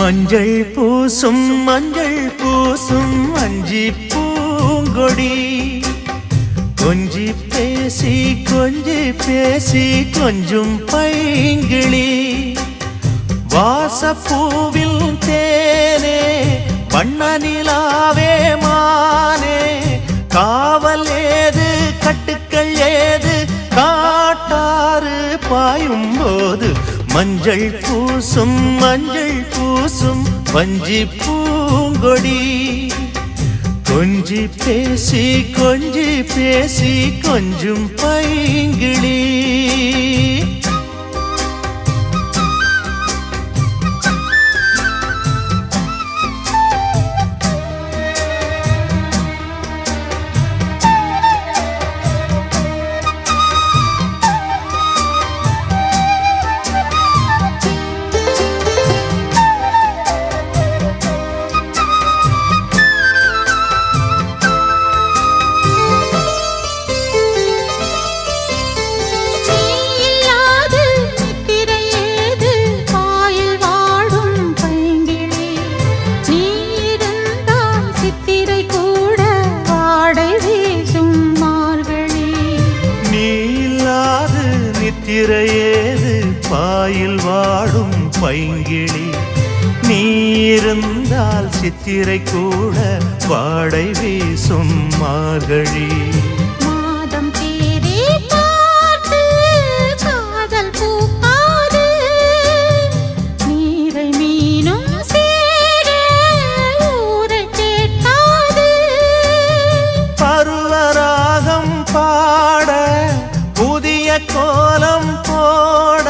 மஞ்சள் பூசும் அஞ்சி பூங்கொடி கொஞ்சி பேசி கொஞ்சும் பைங்கிளி வாசப்பூவில் தேனே வண்ண நிலாவே மானே காவல் ஏது கட்டுக்கள் ஏது காட்டாறு பாயும் போது மஞ்சள் பூசும் வஞ்சி பூங்கொடி கொஞ்சி பேசி கொஞ்சும் பைங்கிளி திரையேது பாயில் வாடும் பைங்கிளி நீ இருந்தால் சித்திரை கூட வாடை வீசும் மார்கழி மாதம் தேரே பார்த்து காதல் பூக்காது நீரை மீனும் சேர ஊரை கேட்காது பருவராகம் பாட புதிய கோலம் போட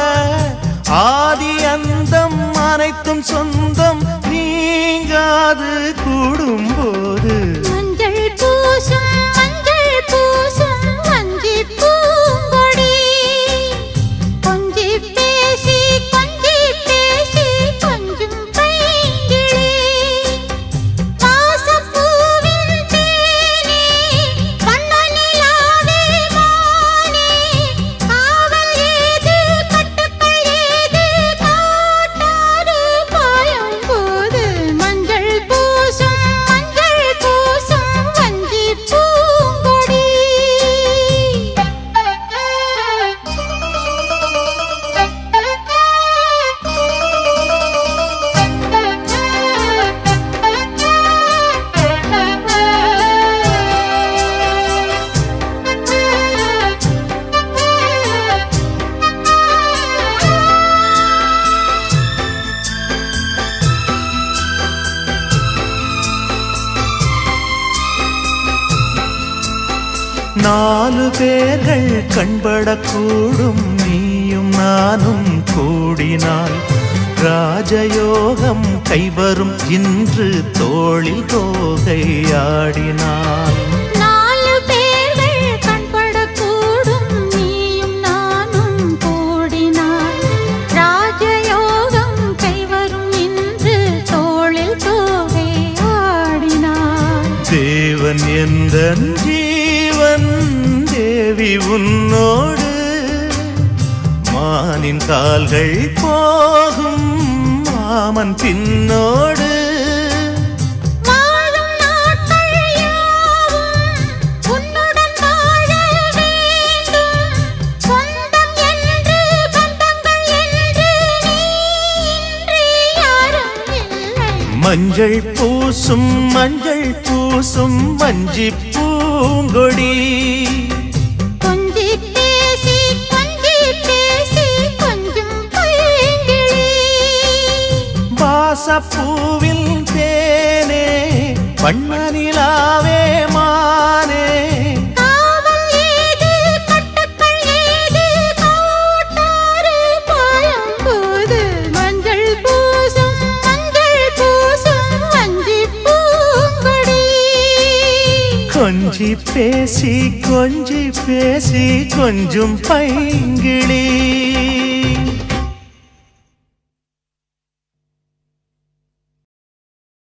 ஆதி அந்தம் அனைத்தும் சொந்தம் நீங்காது கூடும்போது மஞ்சள் பூசும் வஞ்சி பூங்கொடி கொஞ்சி பேசி கொஞ்சும் பைங்கிளி வாசப்பூவின் தேனே வண்ண நிலாவே மானே காவல் ஏது கட்டுக்கள் ஏது காட்டாறு பாயும் போது மஞ்சள் பூசும் வஞ்சி பூங்கொடி நாலு பேர்கள் கண்படக்கூடும் நீயும் நானும் கூடினால் ராஜயோகம் கைவரும் இன்று தோளில் தோகை ஆடினாள் நாலு பேர்கள் கண்படக்கூடும் நீயும் நானும் கூடினாள் ராஜயோகம் கைவரும் இன்று தோளில் தோகை ஆடினாள் தேவன் எந்தன் ஜீவன் தேவி உன்னோடு மானின் கால்கள் போகும் மாமன் பின்னோடு வாழும் நாட்கள் யாவும் உன்னுடன் வாழ வேண்டும் சொந்தம் என்று பந்தங்கள் என்று நீ இன்றி யாரும் இல்லை மஞ்சள் பூசும் வஞ்சி பூங்கொடி கொஞ்சி பேசி கொஞ்சும் பைங்கிளி வாசப்பூவில் தேனே வண்ண நிலாவே மானே காவல் ஏது கட்டுக்கள் ஏது காட்டாறு பாயும் போது மஞ்சள் பூசும் வஞ்சி பூங்கொடி கொஞ்சி பேசி கொஞ்சும் பைங்கிளி